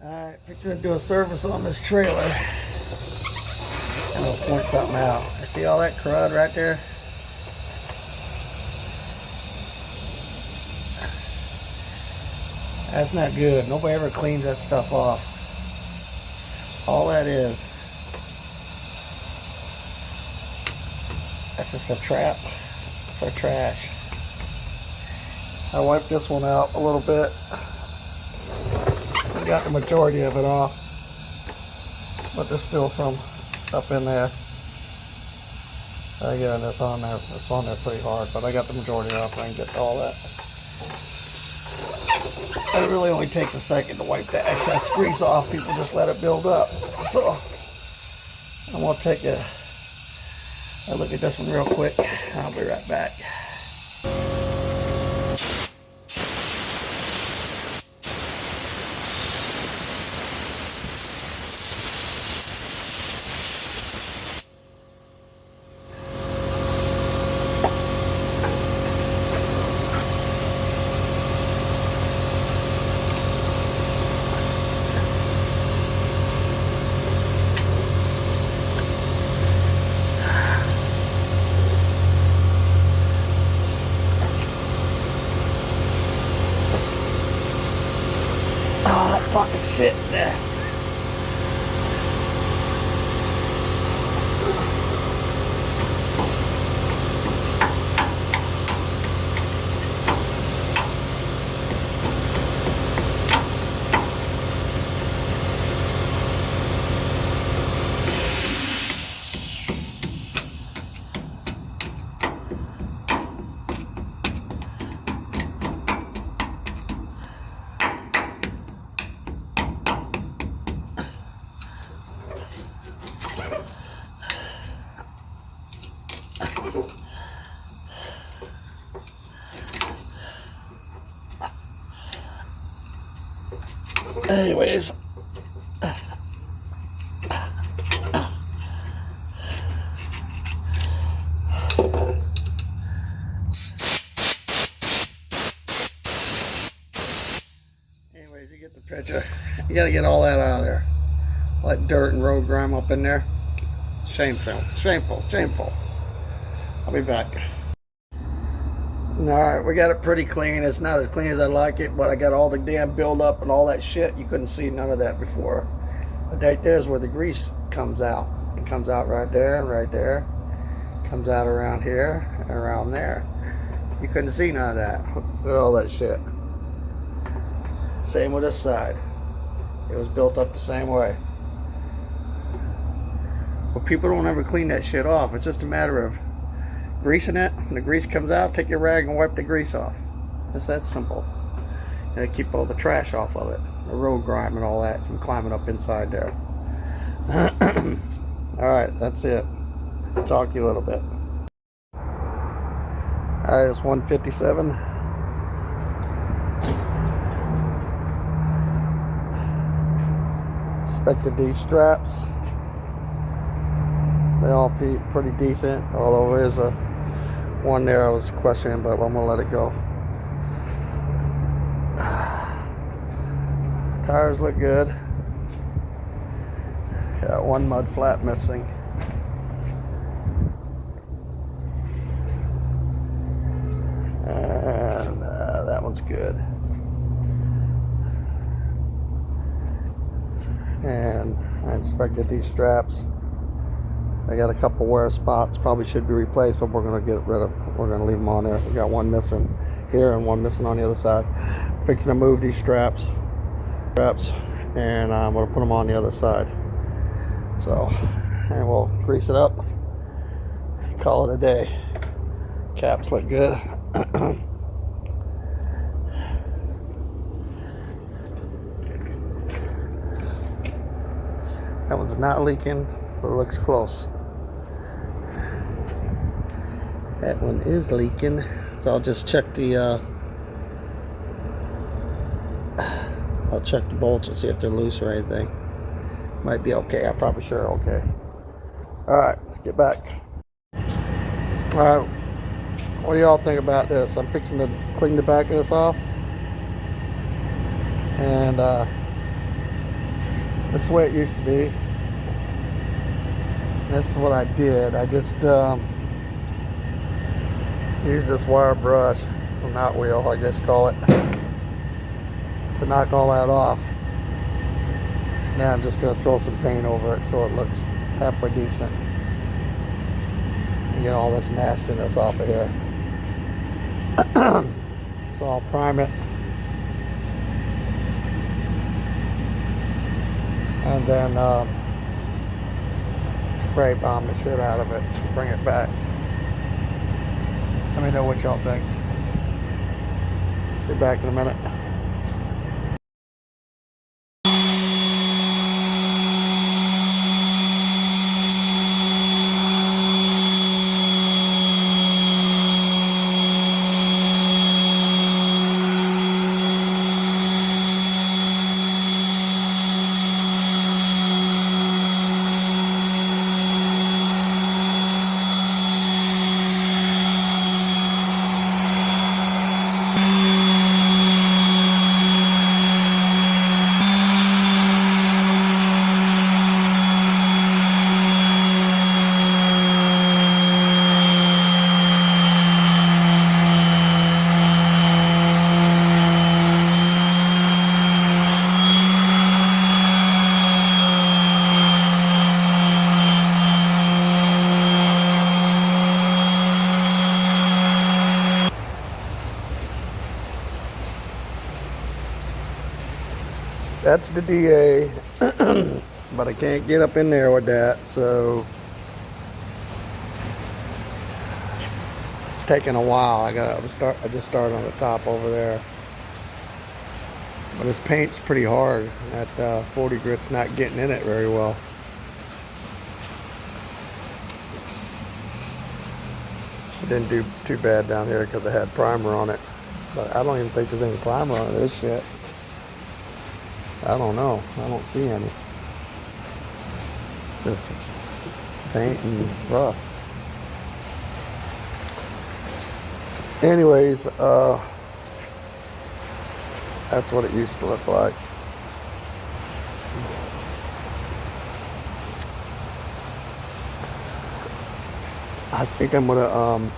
Alright, fixing to do a service on this trailer. And I'll point something out. I see all that crud right there? That's not good. Nobody ever cleans that stuff off. All that is, that's just a trap for trash. I wiped this one out a little bit. I got the majority of it off, but there's still some up in there. Again, it's on there. It's on there pretty hard, but I got the majority off. I can get all that. It really only takes a second to wipe the excess grease off. People just let it build up. So I'm gonna take a look at this one real quick. I'll be right back. Oh, that fucking shit there. Anyways, you get the picture. You gotta get all that out of there. All that dirt and road grime up in there. Shameful, shameful, shameful. I'll be back. Alright, we got it pretty clean. It's not as clean as I like it, but I got all the damn buildup and all that shit. You couldn't see none of that before. But right there's where the grease comes out. It comes out right there and right there. Comes out around here and around there. You couldn't see none of that. Look at all that shit. Same with this side. It was built up the same way. But people don't ever clean that shit off. It's just a matter of greasing it. When the grease comes out, take your rag and wipe the grease off. It's that simple. And keep all the trash off of it, the road grime and all that from climbing up inside there. Alright, that's it. Talk to you a little bit. Alright, it's 1:57. Inspected these straps. They all pretty decent, although there's a one there I was questioning, but I'm gonna let it go. Tires look good. Got one mud flap missing. And that one's good. And I inspected these straps. I got a couple wear spots, probably should be replaced, but we're gonna leave them on there. We got one missing here and one missing on the other side. Fixing to move these straps, and I'm gonna put them on the other side. So, and we'll grease it up, call it a day. Caps look good. That one's not leaking, but it looks close. That one is leaking, so I'll just check the I'll check the bolts and see if they're loose or anything. Might be okay. I'm probably sure okay. Alright, get back. Alright, what do y'all think about this? I'm fixing to clean the back of this off, and This is the way it used to be. This is what I did. I just used this wire brush, or knot wheel, I guess call it, to knock all that off. Now I'm just going to throw some paint over it so it looks halfway decent. And get all this nastiness off of here. So I'll prime it. And then spray bomb the shit out of it, bring it back. Let me know what y'all think. Be back in a minute. That's the DA, but I can't get up in there with that, so it's taking a while. I just started on the top over there, but this paint's pretty hard. That 40 grit's not getting in it very well. It didn't do too bad down here because I had primer on it, but I don't even think there's any primer on this shit. I don't know. I don't see any. Just paint and rust. Anyways, that's what it used to look like. I think I'm gonna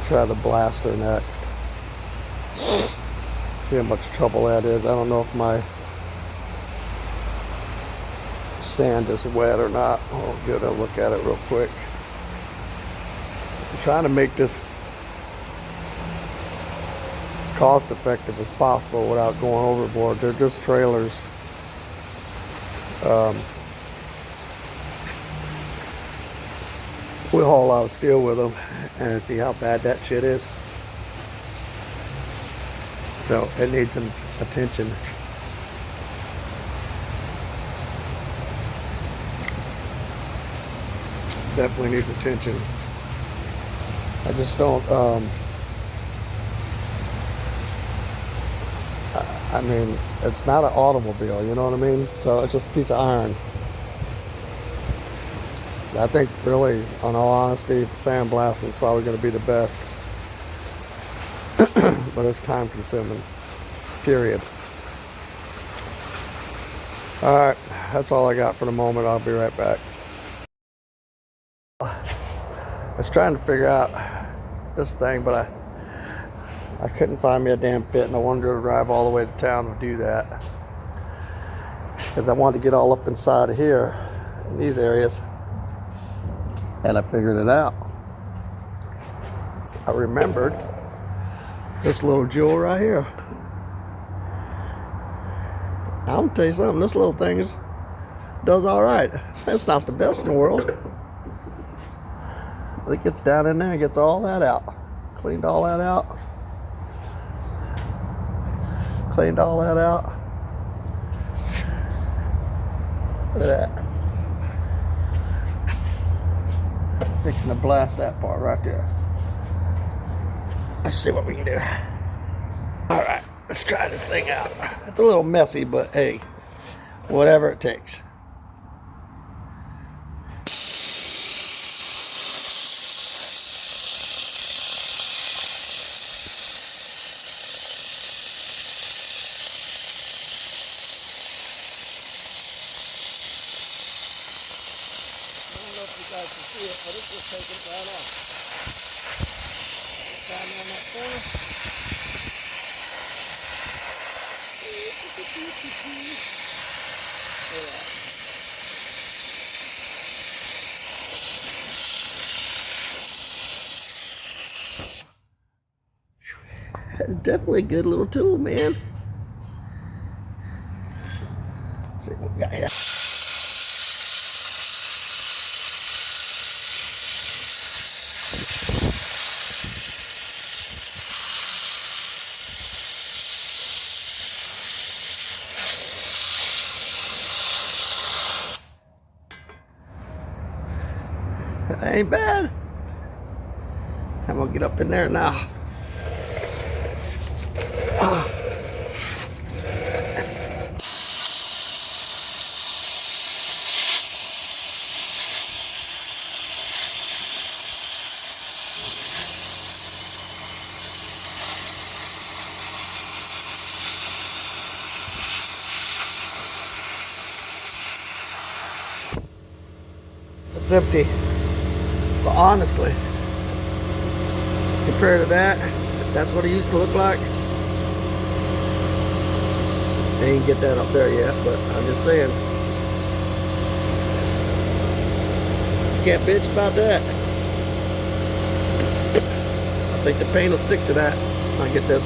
try the blaster next. See how much trouble that is. I don't know if my sand is wet or not. I'll get a look at it real quick. I'm trying to make this cost effective as possible without going overboard. They're just trailers. We haul a lot of steel with them, and see how bad that shit is. So it needs some attention. Definitely needs attention. I just don't, I mean, it's not an automobile, you know what I mean? So it's just a piece of iron. I think really, in all honesty, sandblasting is probably going to be the best. But it's time consuming, period. Alright, that's all I got for the moment. I'll be right back. I was trying to figure out this thing, but I couldn't find me a damn fit, and I wanted to drive all the way to town to do that. Because I wanted to get all up inside of here, in these areas. And I figured it out. I remembered this little jewel right here. I'm gonna tell you something, this little thing does all right. It's not the best in the world. But it gets down in there and gets all that out. Cleaned all that out. Cleaned all that out. Look at that. Fixing to blast that part right there. Let's see what we can do. Alright, let's try this thing out. It's a little messy, but hey, whatever it takes. you guys can see it, but it's just taking it right off. Down on that corner. That's definitely a good little tool, man. Let's see what we got here. That ain't bad. I'm gonna get up in there now. It's empty. But honestly, compared to that, that's what it used to look like. I ain't get that up there yet, but I'm just saying. You can't bitch about that. I think the paint will stick to that. I get this.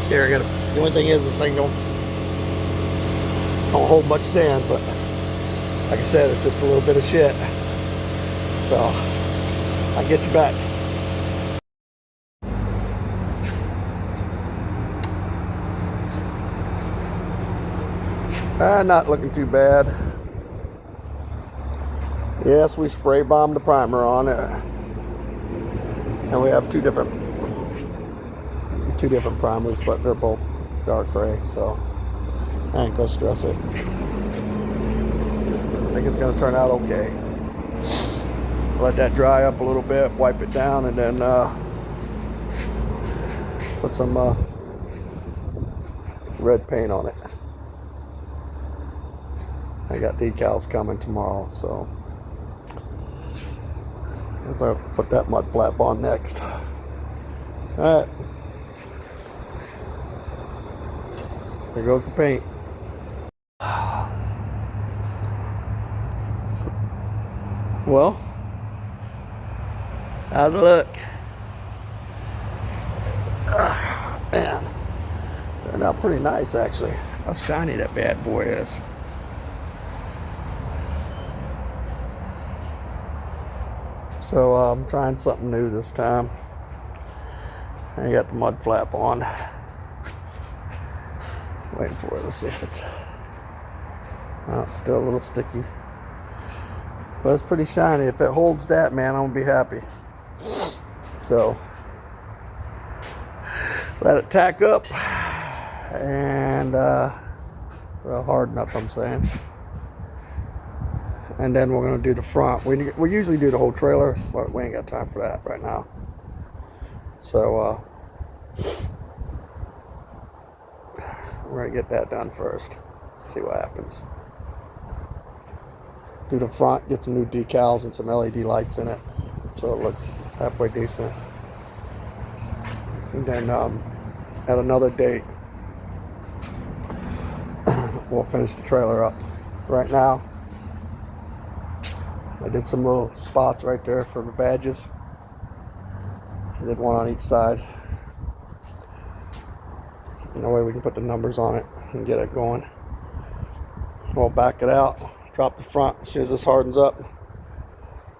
Here, I got the only thing is this thing don't hold much sand, but like I said, it's just a little bit of shit. So I'll get you back. Not looking too bad. Yes, we spray bombed the primer on it, and we have two different primers, but they're both dark gray, so I ain't gonna stress it. I think it's gonna turn out okay. Let that dry up a little bit, wipe it down, and then put some red paint on it. I got decals coming tomorrow, so I'll put that mud flap on next. All right, there goes the paint. Well, how's it look? Man, turned out pretty nice actually. How shiny that bad boy is. So I'm trying something new this time. I got the mud flap on. Waiting for it to see if it's... Oh, it's still a little sticky. But it's pretty shiny. If it holds that, man, I'm gonna be happy. So let it tack up and well, harden up, I'm saying. And then we're gonna do the front. We usually do the whole trailer, but we ain't got time for that right now. So we're gonna get that done first. See what happens. Do the front, get some new decals and some LED lights in it, so it looks halfway decent. And then at another date, we'll finish the trailer up. Right now, I did some little spots right there for the badges. I did one on each side. And that way we can put the numbers on it and get it going. We'll back it out, drop the front as soon as this hardens up,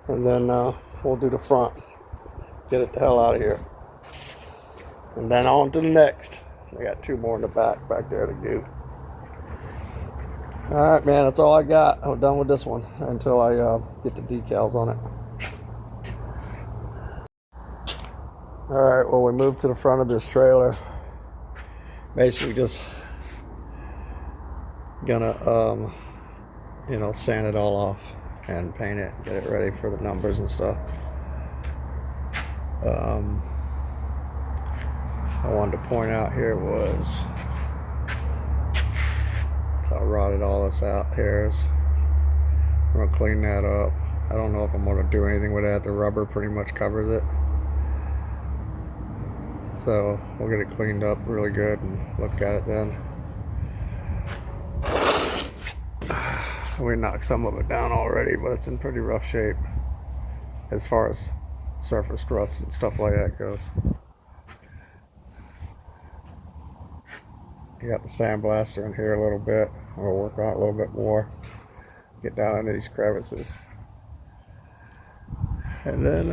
and then we'll do the front. Get it the hell out of here. And then on to the next. I got two more in the back there to do. Alright, man, that's all I got. I'm done with this one until I get the decals on it. Alright, well, we moved to the front of this trailer. Basically just gonna you know, sand it all off and paint it, get it ready for the numbers and stuff. I wanted to point out here was, so I rotted all this out here. We're gonna clean that up I don't know if I'm going to do anything with that. The rubber pretty much covers it. So we'll get it cleaned up really good and look at it then. We knocked some of it down already, but it's in pretty rough shape as far as surface rust and stuff like that goes. You got the sandblaster in here a little bit. We'll work on it a little bit more. Get down into these crevices. And then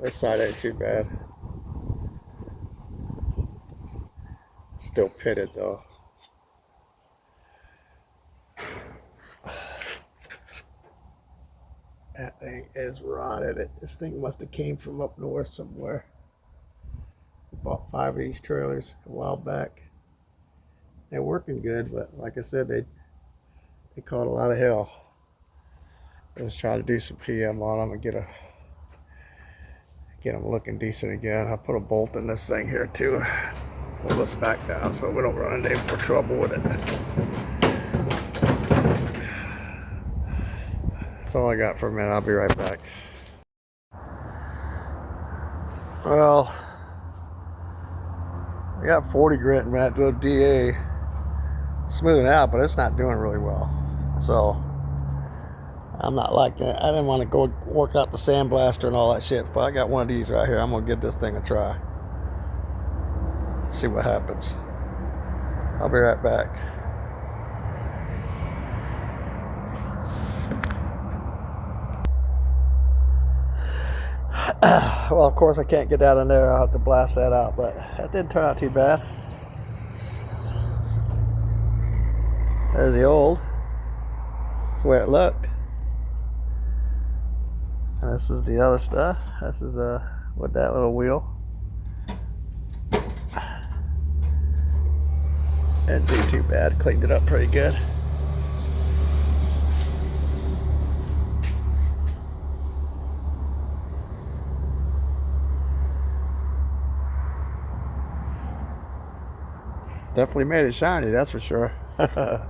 this side ain't too bad. Still pitted though. That thing is rotted. This thing must have came from up north somewhere. Bought 5 of these trailers a while back. They're working good, but like I said, they caught a lot of hell. I was trying to do some PM on them and get them looking decent again. I put a bolt in this thing here too. Pull this back down so we don't run into any more trouble with it. That's all I got for a minute. I'll be right back. Well, I got 40 grit in that little DA smoothing out, but it's not doing really well. So I'm not liking it. I didn't want to go work out the sandblaster and all that shit, but I got one of these right here. I'm gonna give this thing a try. See what happens. I'll be right back. Well, of course I can't get that in there. I'll have to blast that out, but that didn't turn out too bad. There's the old. That's the way it looked. And this is the other stuff. This is with that little wheel. Didn't do too bad. Cleaned it up pretty good. Definitely made it shiny, that's for sure. But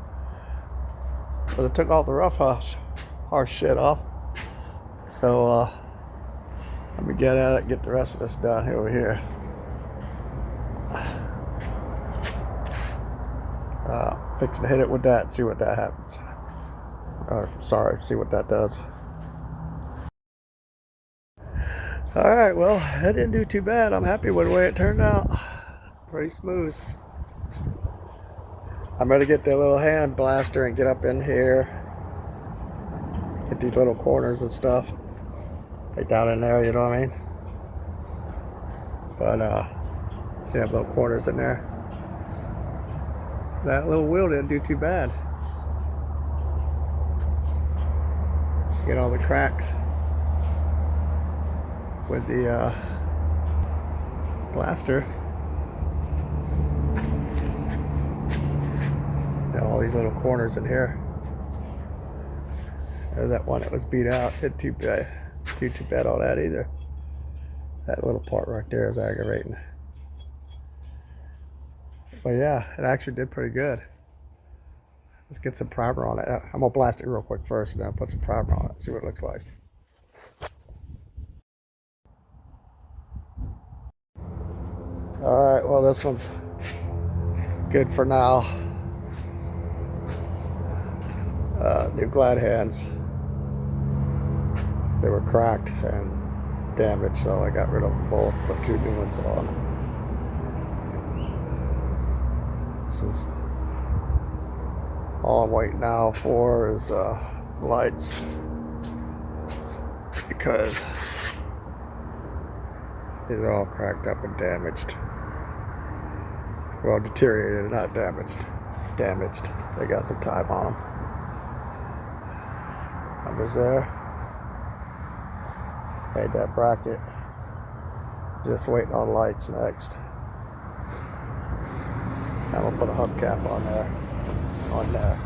it took all the rough harsh shit off. So let me get at it, get the rest of this done over here. Fixing to hit it with that and see what that happens. See what that does. Alright, well, that didn't do too bad. I'm happy with the way it turned out. Pretty smooth. I'm going to get the little hand blaster and get up in here. Get these little corners and stuff. Like down in there, you know what I mean? But, see that little corners in there? That little wheel didn't do too bad. Get all the cracks with the blaster. All these little corners in here. There's that one that was beat out. Didn't too bad on that either. That little part right there is aggravating. But yeah, it actually did pretty good. Let's get some primer on it. I'm gonna blast it real quick first and then I'll put some primer on it, see what it looks like. Alright, well this one's good for now. New glad hands. They were cracked and damaged, so I got rid of them both, put 2 new ones on. This is all I'm waiting now for is lights, because these are all cracked up and damaged. Well, deteriorated, not damaged. Damaged. They got some time on them. Numbers there. Made that bracket. Just waiting on lights next. I'm gonna put a hubcap on there. On there.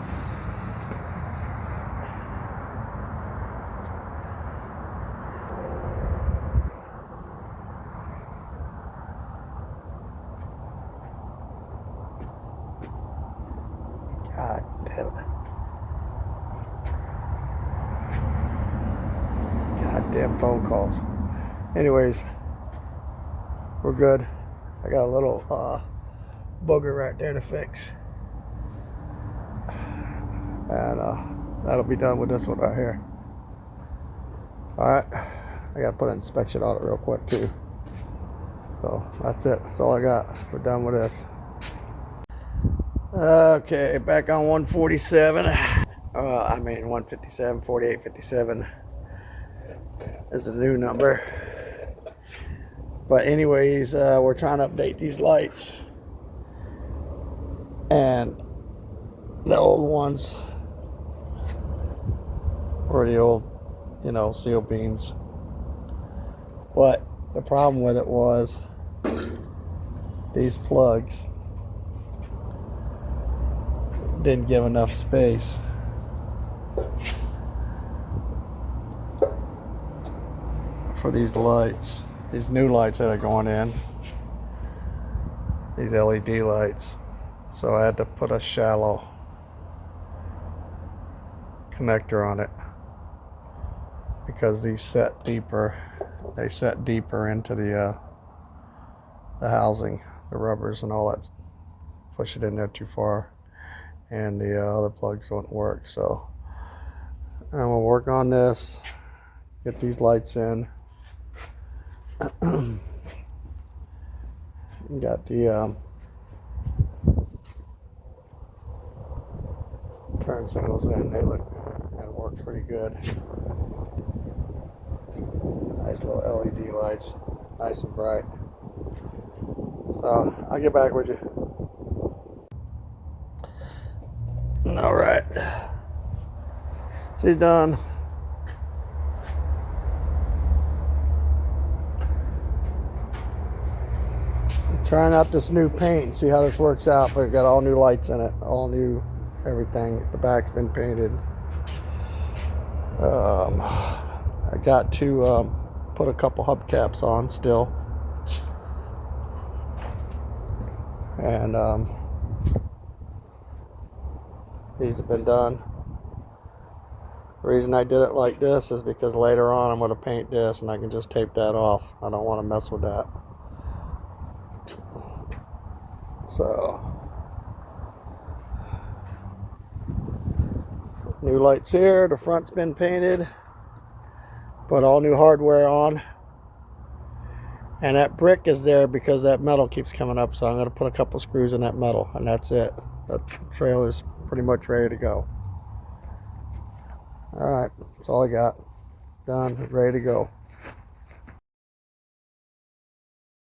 God damn it. Damn phone calls. Anyways, we're good. I got a little booger right there to fix. And that'll be done with this one right here. Alright, I gotta put an inspection on it real quick too. So that's it. That's all I got. We're done with this. Okay, back on 147. 157, 4857 is the new number. But anyways, we're trying to update these lights. And the old ones were the old, seal beams. But the problem with it was these plugs didn't give enough space for these lights, these new lights that are going in, these LED lights. So I had to put a shallow connector on it because these set deeper. They set deeper into the housing, the rubbers and all that. Push it in there too far, and the other plugs won't work. So I'm gonna work on this, get these lights in. Got the turn signals in. They work pretty good. Nice little LED lights, nice and bright. So I'll get back with you. All right, she's done. I'm trying out this new paint, see how this works out. But it got all new lights in it, all new everything. The back's been painted. I got to put a couple hubcaps on still, and these have been done. The reason I did it like this is because later on I'm going to paint this and I can just tape that off. I don't want to mess with that. So new lights here. The front's been painted. Put all new hardware on. And that brick is there because that metal keeps coming up. So I'm going to put a couple screws in that metal, and that's it. That trailer's pretty much ready to go. Alright, that's all I got. Done, ready to go.